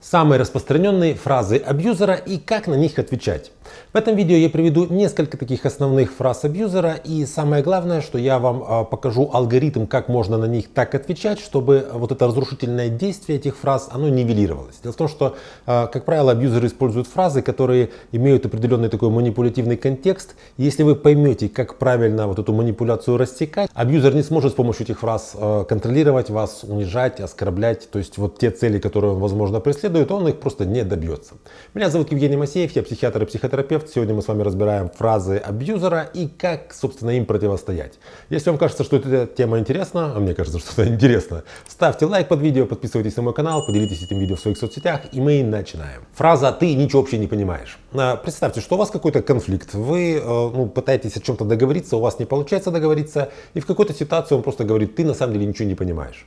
Самые распространенные фразы абьюзера и как на них отвечать. В этом видео я приведу несколько таких основных фраз абьюзера, и самое главное, что я вам покажу алгоритм, как можно на них так отвечать, чтобы вот это разрушительное действие этих фраз, оно нивелировалось. Дело в том, что, как правило, абьюзеры используют фразы, которые имеют определенный такой манипулятивный контекст. Если вы поймете, как правильно вот эту манипуляцию рассекать, абьюзер не сможет с помощью этих фраз контролировать вас, унижать, оскорблять. То есть вот те цели, которые он, возможно, преследует, он их просто не добьется. Меня зовут Евгений Масеев, я психиатр и психотерапевт. Сегодня мы с вами разбираем фразы абьюзера и как, собственно, им противостоять. Если вам кажется, что эта тема интересна, а мне кажется, что это интересно, ставьте лайк под видео, подписывайтесь на мой канал, поделитесь этим видео в своих соцсетях, и мы начинаем. Фраза «ты ничего вообще не понимаешь». Представьте, что у вас какой-то конфликт, вы пытаетесь о чем-то договориться, у вас не получается договориться, и в какой-то ситуации он просто говорит «ты на самом деле ничего не понимаешь».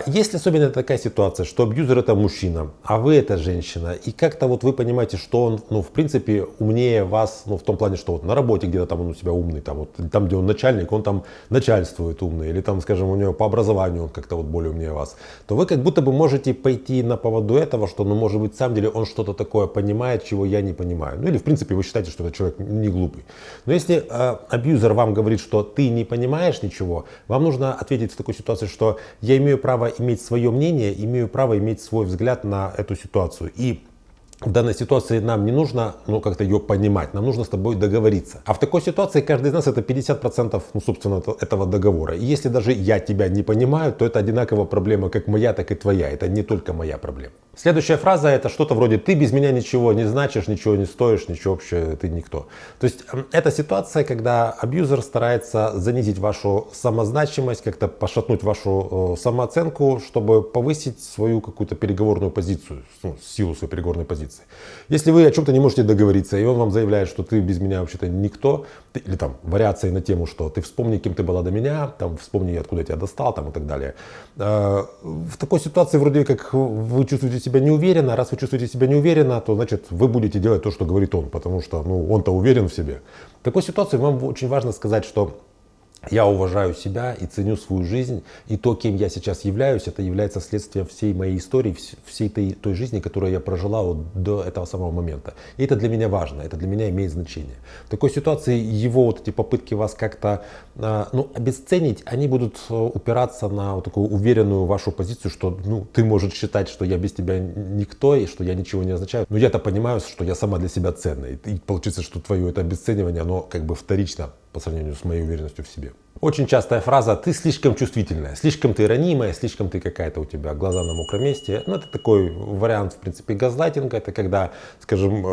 Если особенно такая ситуация, что абьюзер это мужчина, а вы это женщина, и как-то вот вы понимаете, что он, в принципе, умнее вас, в том плане, что вот на работе где-то там он у себя умный, там, где он начальник, он там начальствует умный, или там, скажем, у него по образованию он как-то вот более умнее вас, то вы как будто бы можете пойти на поводу этого, что, может быть, на самом деле он что-то такое понимает, чего я не понимаю. Или, в принципе, вы считаете, что этот человек не глупый. Но если абьюзер вам говорит, что ты не понимаешь ничего, вам нужно ответить в такой ситуации, что я имею право иметь свое мнение, имею право иметь свой взгляд на эту ситуацию. И в данной ситуации нам не нужно как-то ее понимать, нам нужно с тобой договориться. А в такой ситуации каждый из нас это 50% собственно, этого договора. И если даже я тебя не понимаю, то это одинаковая проблема как моя, так и твоя. Это не только моя проблема. Следующая фраза это что-то вроде «ты без меня ничего не значишь, ничего не стоишь, ничего вообще, ты никто». То есть это ситуация, когда абьюзер старается занизить вашу самозначимость, как-то пошатнуть вашу самооценку, чтобы повысить свою какую-то переговорную позицию, силу своей переговорной позиции. Если вы о чем-то не можете договориться, и он вам заявляет, что ты без меня вообще-то никто, или там вариации на тему, что ты вспомни, кем ты была до меня, там вспомни, откуда я тебя достал, там и так далее. В такой ситуации вроде как вы чувствуете себя неуверенно, раз вы чувствуете себя неуверенно, то значит вы будете делать то, что говорит он, потому что он-то уверен в себе. В такой ситуации вам очень важно сказать, что я уважаю себя и ценю свою жизнь, и то, кем я сейчас являюсь, это является следствием всей моей истории, всей той жизни, которую я прожила до этого самого момента. И это для меня важно, это для меня имеет значение. В такой ситуации его вот эти попытки вас как-то обесценить, они будут упираться на вот такую уверенную вашу позицию, что ты можешь считать, что я без тебя никто, и что я ничего не означаю, но я-то понимаю, что я сама для себя ценна. И получится, что твое это обесценивание, оно как бы вторично по сравнению с моей уверенностью в себе. Очень частая фраза «ты слишком чувствительная», «слишком ты ранимая», «слишком ты какая-то у тебя глаза на мокром месте». Это такой вариант, в принципе, газлайтинга. Это когда, скажем,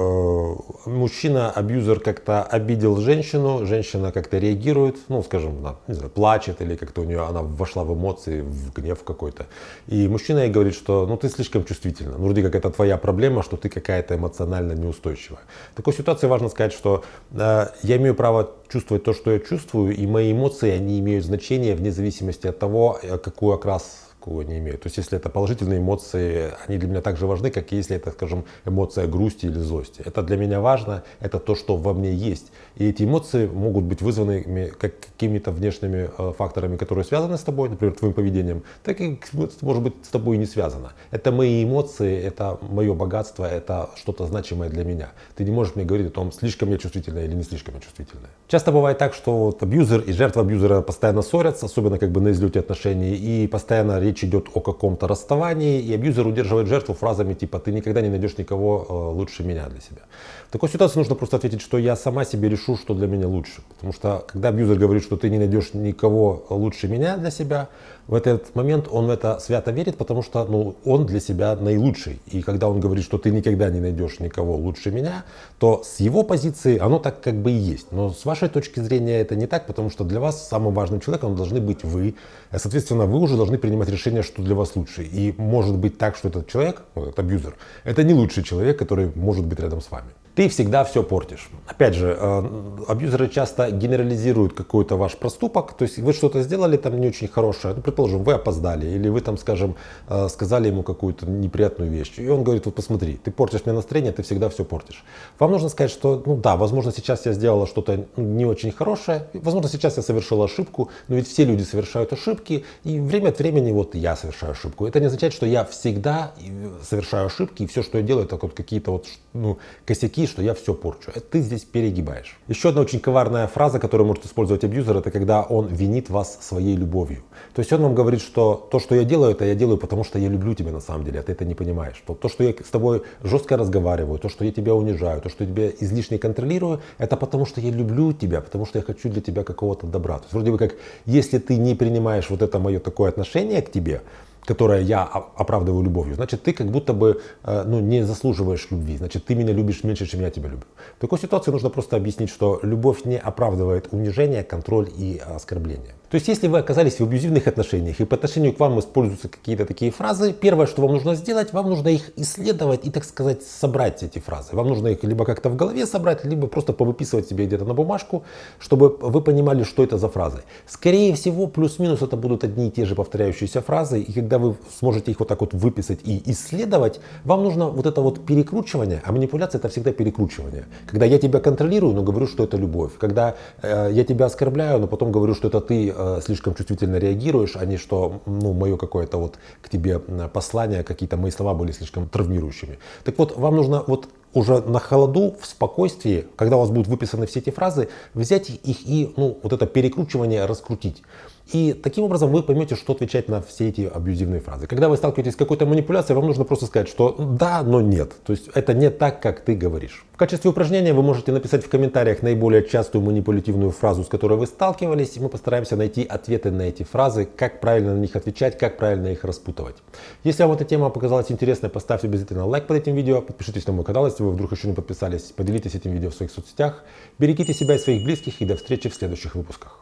мужчина, абьюзер как-то обидел женщину, женщина как-то реагирует, скажем, она, не знаю, плачет или как-то у нее она вошла в эмоции, в гнев какой-то. И мужчина ей говорит, что ты слишком чувствительна. Вроде как это твоя проблема, что ты какая-то эмоционально неустойчивая. В такой ситуации важно сказать, что я имею право чувствовать то, что я чувствую, и мои эмоции, они имеют значение вне зависимости от того, какой окрас они имеют. То есть, если это положительные эмоции, они для меня так же важны, как если это, скажем, эмоция грусти или злости. Это для меня важно, это то, что во мне есть. И эти эмоции могут быть вызваны какими-то внешними факторами, которые связаны с тобой, например, твоим поведением, так и, может быть, с тобой и не связано. Это мои эмоции, это мое богатство, это что-то значимое для меня. Ты не можешь мне говорить о том, слишком я чувствительная или не слишком я чувствительная. Часто бывает так, что абьюзер и жертва абьюзера постоянно ссорятся, особенно на излете отношений, и постоянно речь идет о каком-то расставании, и абьюзер удерживает жертву фразами типа «ты никогда не найдешь никого лучше меня для себя». В такой ситуации нужно просто ответить, что я сама себе решу, что для меня лучше. Потому что когда абьюзер говорит, что ты не найдешь никого лучше меня для себя, в этот момент он в это свято верит, потому что он для себя наилучший. И когда он говорит, что ты никогда не найдешь никого лучше меня, то с его позиции оно так как бы и есть. Но с вашей точки зрения это не так, потому что для вас самым важным человеком должны быть вы. Соответственно, вы уже должны принимать решение, что для вас лучше. И может быть так, что этот человек, этот абьюзер, это не лучший человек, который может быть рядом с вами. Ты всегда все портишь. Опять же, абьюзеры часто генерализируют какой-то ваш проступок. То есть вы что-то сделали там не очень хорошее. Ну, предположим, вы опоздали. Или вы там, скажем, сказали ему какую-то неприятную вещь. И он говорит, вот посмотри, ты портишь мне настроение, ты всегда все портишь. Вам нужно сказать, что, ну да, возможно, сейчас я сделала что-то не очень хорошее. Возможно, сейчас я совершила ошибку. Но ведь все люди совершают ошибки. И время от времени вот я совершаю ошибку. Это не означает, что я всегда совершаю ошибки. И все, что я делаю, это вот какие-то вот, косяки, что я все порчу. Это ты здесь перегибаешь. Еще одна очень коварная фраза, которую может использовать абьюзер, это когда он винит вас своей любовью. То есть он вам говорит, что то, что я делаю, это я делаю, потому что я люблю тебя на самом деле, а ты это не понимаешь. То, что я с тобой жестко разговариваю, то, что я тебя унижаю, то, что я тебя излишне контролирую, это потому что я люблю тебя, потому что я хочу для тебя какого-то добра. То есть вроде бы как, если ты не принимаешь вот это мое такое отношение к тебе, которое я оправдываю любовью, значит, ты как будто бы не заслуживаешь любви, значит, ты меня любишь меньше, чем я тебя люблю. В такой ситуации нужно просто объяснить, что любовь не оправдывает унижение, контроль и оскорбление. То есть, если вы оказались в абьюзивных отношениях и по отношению к вам используются какие-то такие фразы, первое, что вам нужно сделать, вам нужно их исследовать и, так сказать, собрать эти фразы. Вам нужно их либо как-то в голове собрать, либо просто повыписывать себе где-то на бумажку, чтобы вы понимали, что это за фразы. Скорее всего, плюс-минус это будут одни и те же повторяющиеся фразы, и когда вы сможете их вот так вот выписать и исследовать, вам нужно вот это вот перекручивание, а манипуляция это всегда перекручивание. Когда я тебя контролирую, но говорю, что это любовь. Когда я тебя оскорбляю, но потом говорю, что это ты слишком чувствительно реагируешь, а не что мое какое-то вот к тебе послание, какие-то мои слова были слишком травмирующими. Так вот, вам нужно вот уже на холоду, в спокойствии, когда у вас будут выписаны все эти фразы, взять их и вот это перекручивание раскрутить. И таким образом вы поймете, что отвечать на все эти абьюзивные фразы. Когда вы сталкиваетесь с какой-то манипуляцией, вам нужно просто сказать, что да, но нет. То есть это не так, как ты говоришь. В качестве упражнения вы можете написать в комментариях наиболее частую манипулятивную фразу, с которой вы сталкивались, и мы постараемся найти ответы на эти фразы, как правильно на них отвечать, как правильно их распутывать. Если вам эта тема показалась интересной, поставьте обязательно лайк под этим видео, подпишитесь на мой канал, если вы вдруг еще не подписались, поделитесь этим видео в своих соцсетях, берегите себя и своих близких, и до встречи в следующих выпусках.